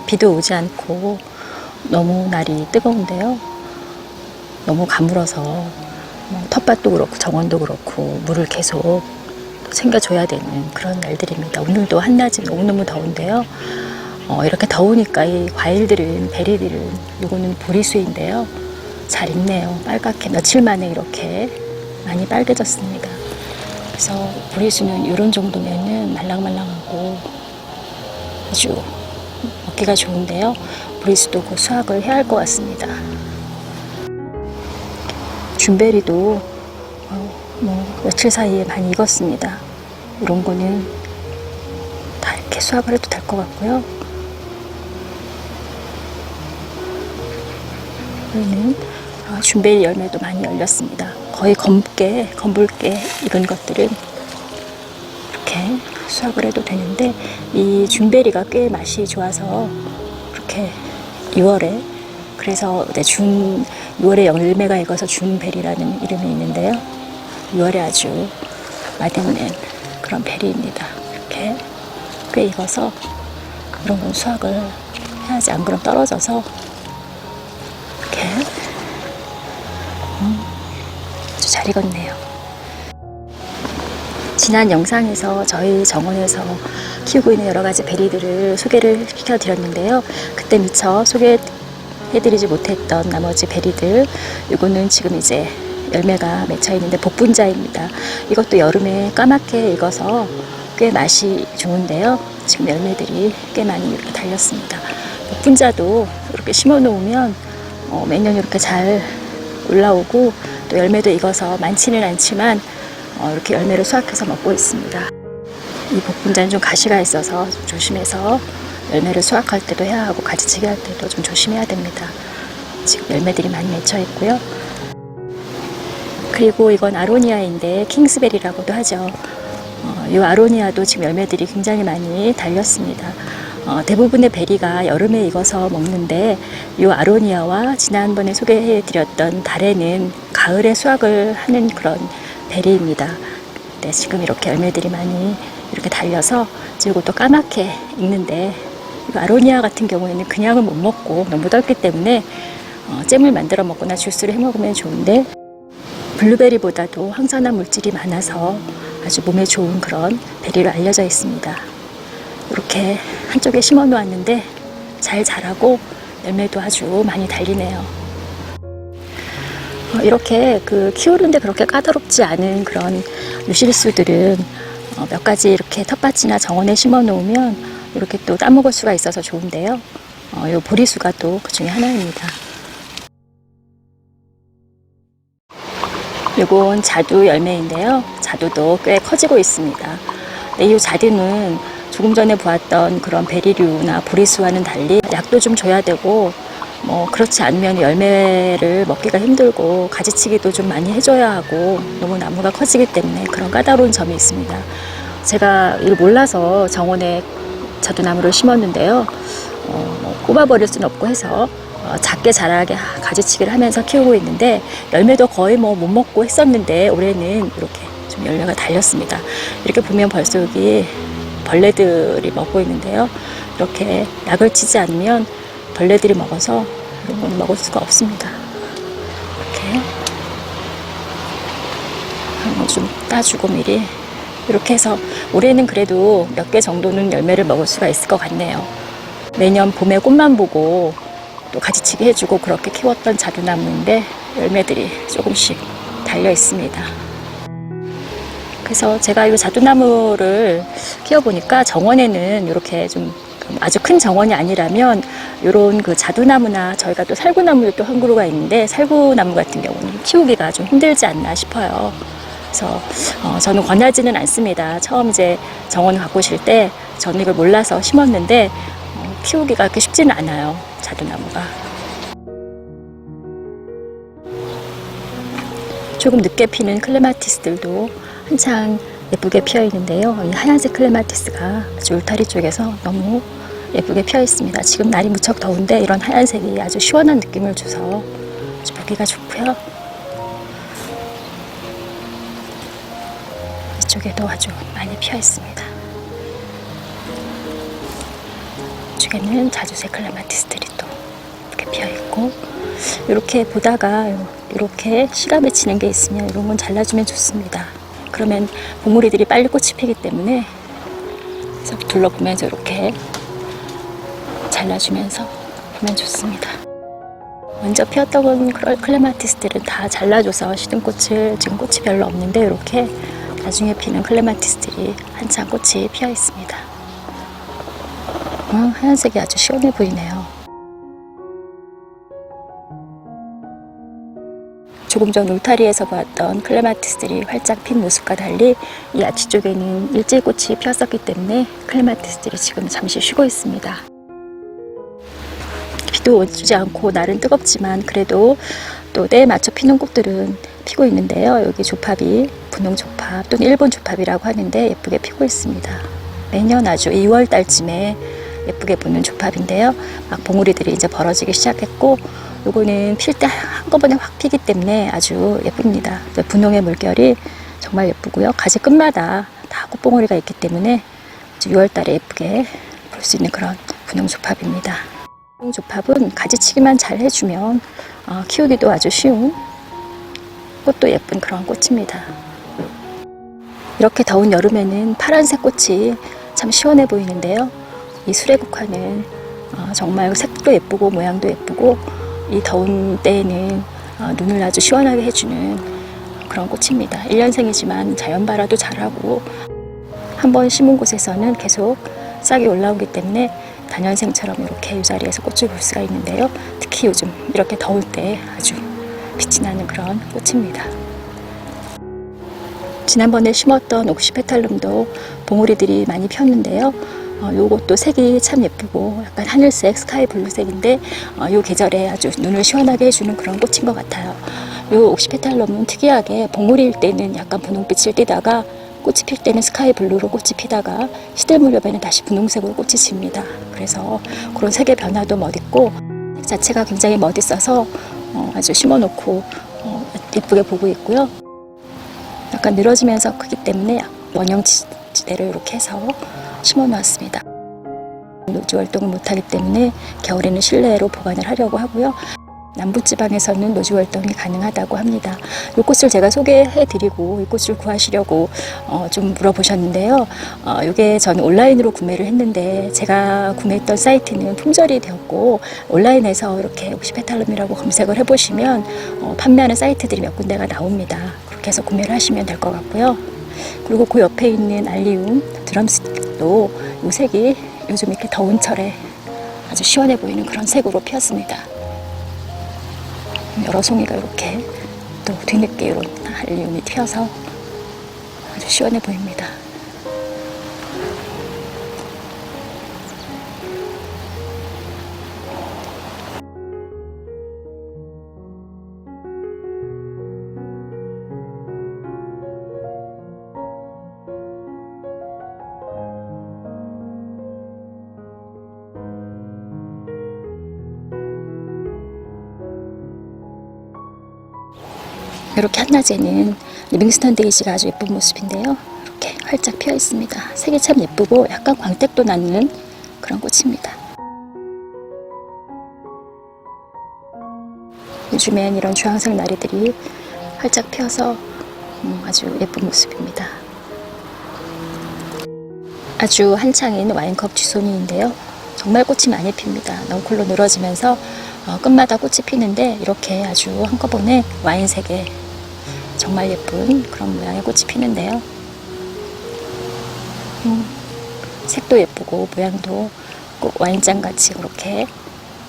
비도 오지 않고 너무 날이 뜨거운데요. 너무 가물어서 텃밭도 그렇고 정원도 그렇고 물을 계속 챙겨줘야 되는 그런 날들입니다. 오늘도 한낮이 너무너무 더운데요. 이렇게 더우니까 이 과일들은, 베리들은, 요거는 보리수인데요. 잘 익네요. 빨갛게 며칠 만에 이렇게 많이 빨개졌습니다. 그래서 보리수는 이런 정도면은 말랑말랑하고 아주 먹기가 좋은데요. 보리수도 곧 수확을 해야 할 것 같습니다. 준베리도 며칠 사이에 많이 익었습니다. 이런 거는 다 이렇게 수확을 해도 될 것 같고요. 여기는 준베리 열매도 많이 열렸습니다. 거의 검붉게 익은 것들은 이렇게 수확을 해도 되는데, 이 준베리가 꽤 맛이 좋아서 이렇게 6월에, 그래서 6월에 열매가 익어서 준베리라는 이름이 있는데요. 6월에 아주 맛있는 그런 베리입니다. 이렇게 꽤 익어서 이런 건 수확을 해야지, 안 그럼 떨어져서. 이렇게 아주 잘 익었네요. 지난 영상에서 저희 정원에서 키우고 있는 여러 가지 베리들을 소개를 시켜드렸는데요. 그때 미처 소개해드리지 못했던 나머지 베리들, 이거는 지금 이제 열매가 맺혀 있는데 복분자입니다. 이것도 여름에 까맣게 익어서 꽤 맛이 좋은데요. 지금 열매들이 꽤 많이 이렇게 달렸습니다. 복분자도 이렇게 심어 놓으면 매년 이렇게 잘 올라오고, 또 열매도 익어서 많지는 않지만 이렇게 열매를 수확해서 먹고 있습니다. 이 복분자는 좀 가시가 있어서 좀 조심해서 열매를 수확할 때도 해야 하고, 가지치기 할 때도 좀 조심해야 됩니다. 지금 열매들이 많이 맺혀 있고요. 그리고 이건 아로니아인데 킹스베리라고도 하죠. 이 아로니아도 지금 열매들이 굉장히 많이 달렸습니다. 대부분의 베리가 여름에 익어서 먹는데, 이 아로니아와 지난번에 소개해드렸던 달에는 가을에 수확을 하는 그런 베리입니다. 네, 지금 이렇게 열매들이 많이 이렇게 달려서 지금 또 까맣게 익는데, 이 아로니아 같은 경우에는 그냥은 못 먹고 너무 덜기 때문에 잼을 만들어 먹거나 주스를 해 먹으면 좋은데, 블루베리보다도 항산화 물질이 많아서 아주 몸에 좋은 그런 베리로 알려져 있습니다. 이렇게 한쪽에 심어 놓았는데 잘 자라고 열매도 아주 많이 달리네요. 이렇게 키우는데 그렇게 까다롭지 않은 그런 유실수들은 몇 가지 이렇게 텃밭이나 정원에 심어 놓으면 이렇게 또 따먹을 수가 있어서 좋은데요. 이 보리수가 또 그 중에 하나입니다. 이건 자두 열매인데요. 자두도 꽤 커지고 있습니다. 이 자두는 조금 전에 보았던 그런 베리류나 보리수와는 달리 약도 좀 줘야 되고, 그렇지 않으면 열매를 먹기가 힘들고 가지치기도 좀 많이 해줘야 하고, 너무 나무가 커지기 때문에 그런 까다로운 점이 있습니다. 제가 이걸 몰라서 정원에 자두나무를 심었는데요. 꼽아버릴 수는 없고 해서 작게 자라게 가지치기를 하면서 키우고 있는데, 열매도 거의 못 먹고 했었는데 올해는 이렇게 좀 열매가 달렸습니다. 이렇게 보면 벌써 여기 벌레들이 먹고 있는데요. 이렇게 약을 치지 않으면 벌레들이 먹어서 이런 건 먹을 수가 없습니다. 이렇게 좀 따주고 미리 이렇게 해서 올해는 그래도 몇 개 정도는 열매를 먹을 수가 있을 것 같네요. 매년 봄에 꽃만 보고 또 가지치기 해주고 그렇게 키웠던 자두나무인데 열매들이 조금씩 달려 있습니다. 그래서 제가 이 자두나무를 키워보니까 정원에는 이렇게 좀 아주 큰 정원이 아니라면 이런 자두나무나, 저희가 또 살구나무도 또 한 그루가 있는데 살구나무 같은 경우는 키우기가 좀 힘들지 않나 싶어요. 그래서 저는 권하지는 않습니다. 처음 이제 정원 갖고 오실 때 저는 이걸 몰라서 심었는데 키우기가 그렇게 쉽지는 않아요, 자두나무가. 조금 늦게 피는 클레마티스들도 한창 예쁘게 피어 있는데요. 이 하얀색 클레마티스가 아주 울타리 쪽에서 너무 예쁘게 피어 있습니다. 지금 날이 무척 더운데 이런 하얀색이 아주 시원한 느낌을 줘서 아주 보기가 좋고요. 이쪽에도 아주 많이 피어 있습니다. 이쪽에는 자주색 클레마티스들이 또 이렇게 피어있고, 이렇게 보다가 이렇게 실화 맺히는 게 있으면 이런 건 잘라주면 좋습니다. 그러면 봉우리들이 빨리 꽃이 피기 때문에 둘러보면서 이렇게 잘라주면서 하면 좋습니다. 먼저 피었던 클레마티스들은 다 잘라줘서 시든꽃을, 지금 꽃이 별로 없는데 이렇게 나중에 피는 클레마티스들이 한창 꽃이 피어 있습니다. 하얀색이 아주 시원해 보이네요. 조금 전 울타리에서 보았던 클레마티스들이 활짝 핀 모습과 달리 이 아치 쪽에는 일제히 꽃이 피었었기 때문에 클레마티스들이 지금 잠시 쉬고 있습니다. 비도 오지 않고 날은 뜨겁지만 그래도 또 때에 맞춰 피는 꽃들은 피고 있는데요. 여기 조팝이 분홍 조팝 또는 일본 조팝이라고 하는데 예쁘게 피고 있습니다. 매년 아주 2월 달쯤에 예쁘게 보는 조팝인데요. 막 봉우리들이 이제 벌어지기 시작했고, 요거는 필 때 한꺼번에 확 피기 때문에 아주 예쁩니다. 분홍의 물결이 정말 예쁘고요. 가지 끝마다 다 꽃봉오리가 있기 때문에 6월 달에 예쁘게 볼 수 있는 그런 분홍 조팝입니다. 분홍 조팝은 가지치기만 잘 해주면 키우기도 아주 쉬운, 꽃도 예쁜 그런 꽃입니다. 이렇게 더운 여름에는 파란색 꽃이 참 시원해 보이는데요. 이 수레국화는 정말 색도 예쁘고 모양도 예쁘고 이 더운 때에는 눈을 아주 시원하게 해주는 그런 꽃입니다. 1년생이지만 자연발화도 잘하고 한번 심은 곳에서는 계속 싹이 올라오기 때문에 단연생처럼 이렇게 이 자리에서 꽃을 볼 수가 있는데요. 특히 요즘 이렇게 더울 때 아주 빛이 나는 그런 꽃입니다. 지난번에 심었던 옥시페탈룸도 봉우리들이 많이 폈는데요. 요것도 색이 참 예쁘고 약간 하늘색, 스카이 블루색인데 요 계절에 아주 눈을 시원하게 해주는 그런 꽃인 것 같아요. 요 옥시페탈럼은 특이하게 봉우리일 때는 약간 분홍빛을 띠다가 꽃이 필 때는 스카이 블루로 꽃이 피다가 시들 무렵에는 다시 분홍색으로 꽃이 집니다. 그래서 그런 색의 변화도 멋있고 색 자체가 굉장히 멋있어서 아주 심어놓고 예쁘게 보고 있고요. 약간 늘어지면서 크기 때문에 원형지대를 이렇게 해서 심어 놓았습니다. 노지 활동을 못하기 때문에 겨울에는 실내로 보관을 하려고 하고요. 남부지방에서는 노지 활동이 가능하다고 합니다. 이 꽃을 제가 소개해드리고 이 꽃을 구하시려고 좀 물어보셨는데요. 이게 저는 온라인으로 구매를 했는데 제가 구매했던 사이트는 품절이 되었고 온라인에서 이렇게 옥시페탈룸이라고 검색을 해보시면 판매하는 사이트들이 몇 군데가 나옵니다. 그렇게 해서 구매를 하시면 될 것 같고요. 그리고 그 옆에 있는 알리움 드럼스틱도 이 색이 요즘 이렇게 더운 철에 아주 시원해 보이는 그런 색으로 피었습니다. 여러 송이가 이렇게 또 뒤늦게 이런 알리움이 튀어서 아주 시원해 보입니다. 이렇게 한낮에는 리빙스턴 데이지가 아주 예쁜 모습인데요. 이렇게 활짝 피어 있습니다. 색이 참 예쁘고 약간 광택도 나는 그런 꽃입니다. 요즘엔 이런 주황색 나리들이 활짝 피어서 아주 예쁜 모습입니다. 아주 한창인 와인컵 쥐소니인데요. 정말 꽃이 많이 핍니다. 넝쿨로 늘어지면서 끝마다 꽃이 피는데 이렇게 아주 한꺼번에 와인색의 정말 예쁜 그런 모양의 꽃이 피는데요. 색도 예쁘고 모양도 꼭 와인잔 같이 그렇게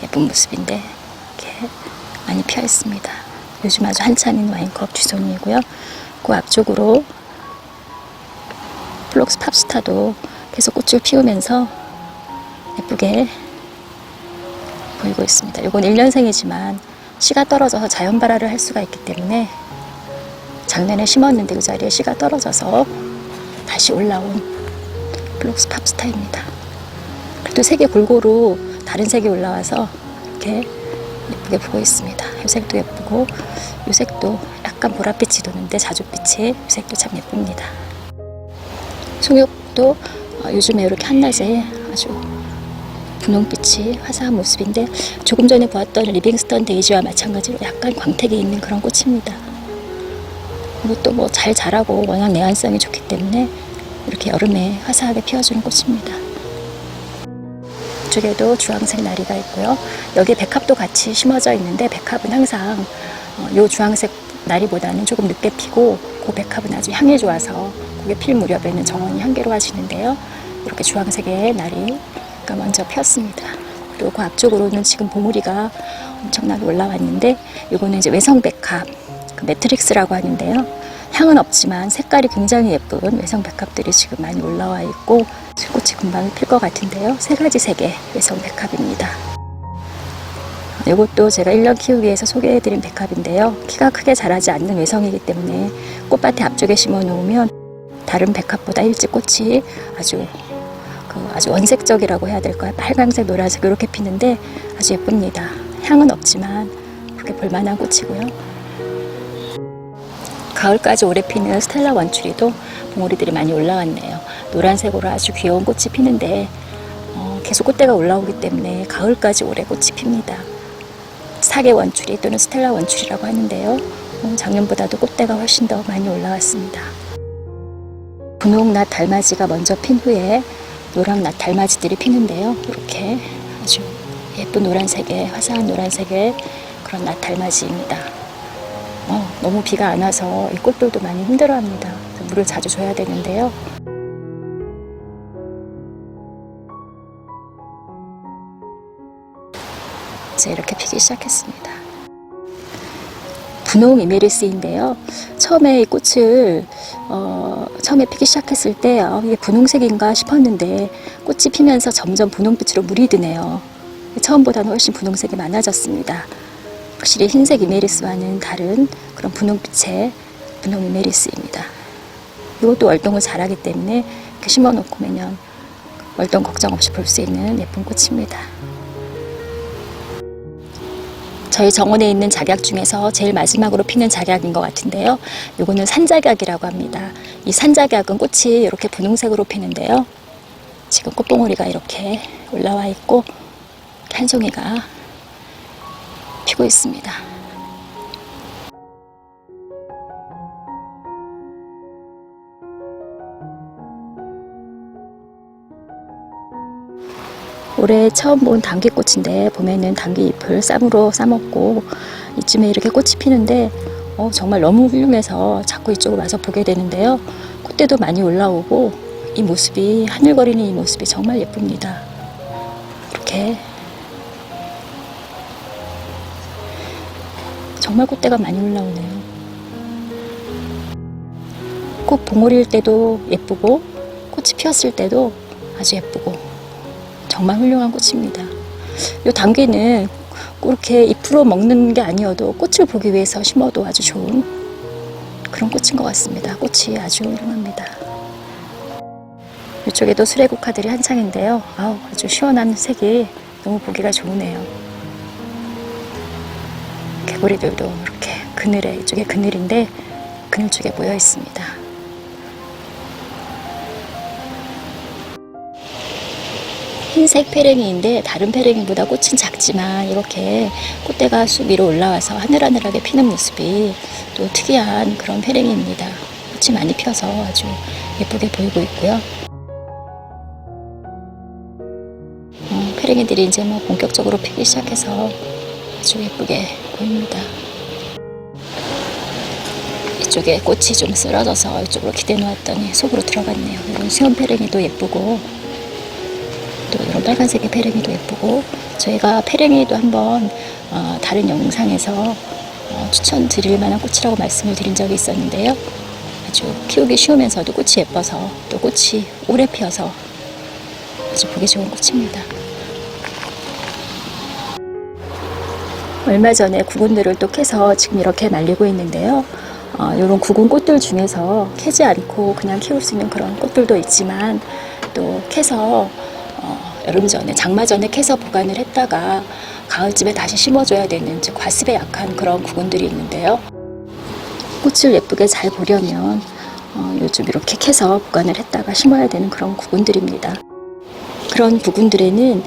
예쁜 모습인데 이렇게 많이 피어 있습니다. 요즘 아주 한창인 와인컵 쥐소니이고요. 그 앞쪽으로 플록스 팝스타도 계속 꽃을 피우면서 예쁘게 보이고 있습니다. 이건 1년생이지만 씨가 떨어져서 자연 발화를 할 수가 있기 때문에 작년에 심었는데 그 자리에 씨가 떨어져서 다시 올라온 플록스 팝스타입니다. 그래도 색이 골고루 다른 색이 올라와서 이렇게 예쁘게 보고 있습니다. 이 색도 예쁘고 이 색도 약간 보랏빛이 도는데 자줏빛이 이 색도 참 예쁩니다. 송엽도 요즘에 이렇게 한낮에 아주 분홍빛이 화사한 모습인데 조금 전에 보았던 리빙스턴 데이지와 마찬가지로 약간 광택이 있는 그런 꽃입니다. 이것도 뭐 잘 자라고 워낙 내한성이 좋기 때문에 이렇게 여름에 화사하게 피어주는 꽃입니다. 이쪽에도 주황색 나리가 있고요. 여기 백합도 같이 심어져 있는데 백합은 항상 이 주황색 나리보다는 조금 늦게 피고 그 백합은 아주 향이 좋아서 그게 필 무렵에는 정원이 향기로워지는데요. 이렇게 주황색의 나리가 먼저 피었습니다. 그리고 그 앞쪽으로는 지금 봉우리가 엄청나게 올라왔는데 이거는 이제 외성백합, 그 매트릭스라고 하는데요. 향은 없지만 색깔이 굉장히 예쁜 외성백합들이 지금 많이 올라와 있고 꽃이 금방 필 것 같은데요. 세 가지 색의 외성백합입니다. 이것도 제가 1년 키우기 위해서 소개해드린 백합인데요. 키가 크게 자라지 않는 외성이기 때문에 꽃밭에 앞쪽에 심어 놓으면 다른 백합보다 일찍 꽃이 아주 원색적이라고 해야 될까요? 빨강색, 노란색 이렇게 피는데 아주 예쁩니다. 향은 없지만 그렇게 볼만한 꽃이고요. 가을까지 오래 피는 스텔라 원추리도 봉우리들이 많이 올라왔네요. 노란색으로 아주 귀여운 꽃이 피는데 계속 꽃대가 올라오기 때문에 가을까지 오래 꽃이 핍니다. 사계 원추리 또는 스텔라 원추리라고 하는데요. 작년보다도 꽃대가 훨씬 더 많이 올라왔습니다. 분홍낫 달맞이가 먼저 핀 후에 노랑낫 달맞이들이 피는데요. 이렇게 아주 예쁜 노란색의 화사한 노란색의 그런 낫 달맞이입니다. 너무 비가 안 와서 이 꽃들도 많이 힘들어합니다. 물을 자주 줘야 되는데요. 이제 이렇게 피기 시작했습니다. 분홍 이메리스인데요. 처음에 이 꽃을 처음에 피기 시작했을 때 이게 분홍색인가 싶었는데 꽃이 피면서 점점 분홍빛으로 물이 드네요. 처음보다는 훨씬 분홍색이 많아졌습니다. 확실히 흰색 이메리스와는 다른 그런 분홍빛의 분홍 이메리스입니다. 이것도 월동을 잘하기 때문에 이렇게 심어놓고 매년 월동 걱정 없이 볼 수 있는 예쁜 꽃입니다. 저희 정원에 있는 작약 중에서 제일 마지막으로 피는 작약인 것 같은데요. 이거는 산작약이라고 합니다. 이 산작약은 꽃이 이렇게 분홍색으로 피는데요. 지금 꽃봉오리가 이렇게 올라와 있고 한 송이가 피고 있습니다. 올해 처음 본 당귀꽃인데 봄에는 당귀 잎을 쌈으로 싸먹고 이쯤에 이렇게 꽃이 피는데 정말 너무 훌륭해서 자꾸 이쪽으로 와서 보게 되는데요. 꽃대도 많이 올라오고 이 모습이 하늘거리는 이 모습이 정말 예쁩니다. 이렇게 정말 꽃대가 많이 올라오네요. 꽃 봉오리일 때도 예쁘고 꽃이 피었을 때도 아주 예쁘고 정말 훌륭한 꽃입니다. 이 당귀는 그렇게 잎으로 먹는 게 아니어도 꽃을 보기 위해서 심어도 아주 좋은 그런 꽃인 것 같습니다. 꽃이 아주 훌륭합니다. 이쪽에도 수레국화들이 한창인데요. 아주 시원한 색이 너무 보기가 좋으네요. 개구리들도 이렇게 그늘에, 이쪽에 그늘인데 그늘 쪽에 모여 있습니다. 흰색 페랭이인데 다른 페랭이보다 꽃은 작지만 이렇게 꽃대가 쑥 위로 올라와서 하늘하늘하게 피는 모습이 또 특이한 그런 페랭이입니다. 꽃이 많이 피어서 아주 예쁘게 보이고 있고요. 페랭이들이 이제 뭐 본격적으로 피기 시작해서 아주 예쁘게 보입니다. 이쪽에 꽃이 좀 쓰러져서 이쪽으로 기대 놓았더니 속으로 들어갔네요. 이런 수염 페랭이도 예쁘고 또 이런 빨간색의 페랭이도 예쁘고 저희가 페랭이도 한번 다른 영상에서 추천드릴 만한 꽃이라고 말씀을 드린 적이 있었는데요. 아주 키우기 쉬우면서도 꽃이 예뻐서 또 꽃이 오래 피어서 아주 보기 좋은 꽃입니다. 얼마 전에 구근들을 또 캐서 지금 이렇게 말리고 있는데요. 이런 구근 꽃들 중에서 캐지 않고 그냥 키울 수 있는 그런 꽃들도 있지만 또 캐서 여름 전에 장마 전에 캐서 보관을 했다가 가을쯤에 다시 심어줘야 되는 즉 과습에 약한 그런 구근들이 있는데요. 꽃을 예쁘게 잘 보려면 요즘 이렇게 캐서 보관을 했다가 심어야 되는 그런 구근들입니다. 그런 부분들에는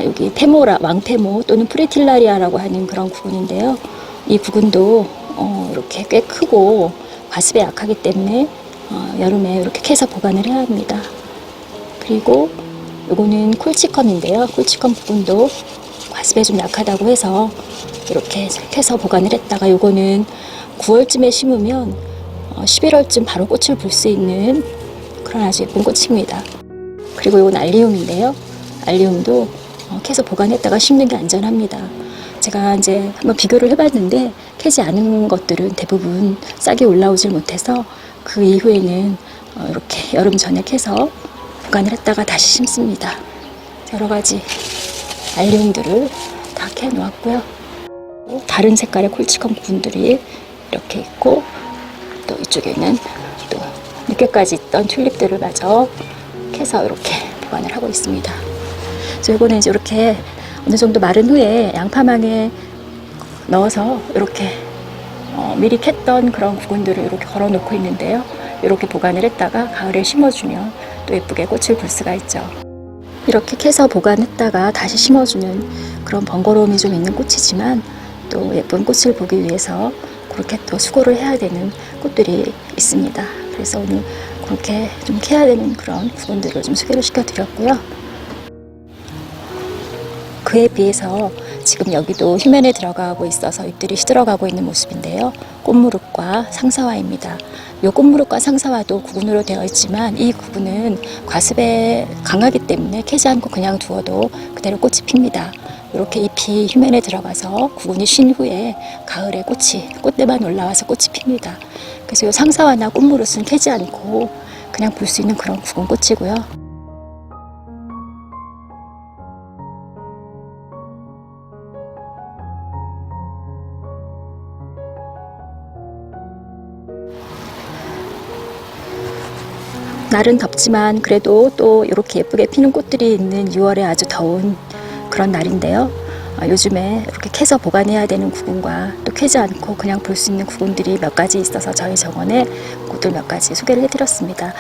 여기 페모라, 왕페모 또는 프레틸라리아라고 하는 그런 구근인데요. 이 구근도 이렇게 꽤 크고 과습에 약하기 때문에 여름에 이렇게 캐서 보관을 해야 합니다. 그리고 요거는 콜치컴인데요. 콜치컴 구근도 과습에 좀 약하다고 해서 이렇게 캐서 보관을 했다가 요거는 9월쯤에 심으면 11월쯤 바로 꽃을 볼 수 있는 그런 아주 예쁜 꽃입니다. 그리고 이건 알리움인데요. 알리움도 캐서 보관했다가 심는 게 안전합니다. 제가 이제 한번 비교를 해봤는데 캐지 않은 것들은 대부분 싹이 올라오질 못해서 그 이후에는 이렇게 여름 전에 캐서 보관을 했다가 다시 심습니다. 여러 가지 알리움들을 다 캐 놓았고요. 다른 색깔의 콜치컴 구근들이 이렇게 있고 또 이쪽에는 또 늦게까지 있던 튤립들을 마저 캐서 이렇게 보관을 하고 있습니다. 그래서 이거는 이제 이렇게 어느 정도 마른 후에 양파망에 넣어서 이렇게 미리 캤던 그런 구근들을 이렇게 걸어 놓고 있는데요. 이렇게 보관을 했다가 가을에 심어주면 또 예쁘게 꽃을 볼 수가 있죠. 이렇게 캐서 보관했다가 다시 심어주는 그런 번거로움이 좀 있는 꽃이지만 또 예쁜 꽃을 보기 위해서 그렇게 또 수고를 해야 되는 꽃들이 있습니다. 그래서 오늘 그렇게 좀 캐야 되는 그런 구근들을 좀 소개를 시켜드렸고요. 그에 비해서 지금 여기도 휴면에 들어가고 있어서 잎들이 시들어가고 있는 모습인데요. 꽃무릇과 상사화입니다. 이 꽃무릇과 상사화도 구근으로 되어 있지만 이 구근은 과습에 강하기 때문에 캐지 않고 그냥 두어도 그대로 꽃이 핍니다. 이렇게 잎이 휴면에 들어가서 구근이 쉰 후에 가을에 꽃대만 올라와서 꽃이 핍니다. 그래서 이 상사화나 꽃무릇은 캐지 않고 그냥 볼 수 있는 그런 구근 꽃이고요. 날은 덥지만 그래도 또 이렇게 예쁘게 피는 꽃들이 있는 6월에 아주 더운 그런 날인데요. 요즘에 이렇게 캐서 보관해야 되는 구근과 또 캐지 않고 그냥 볼 수 있는 구근들이 몇 가지 있어서 저희 정원에 꽃들 몇 가지 소개를 해드렸습니다.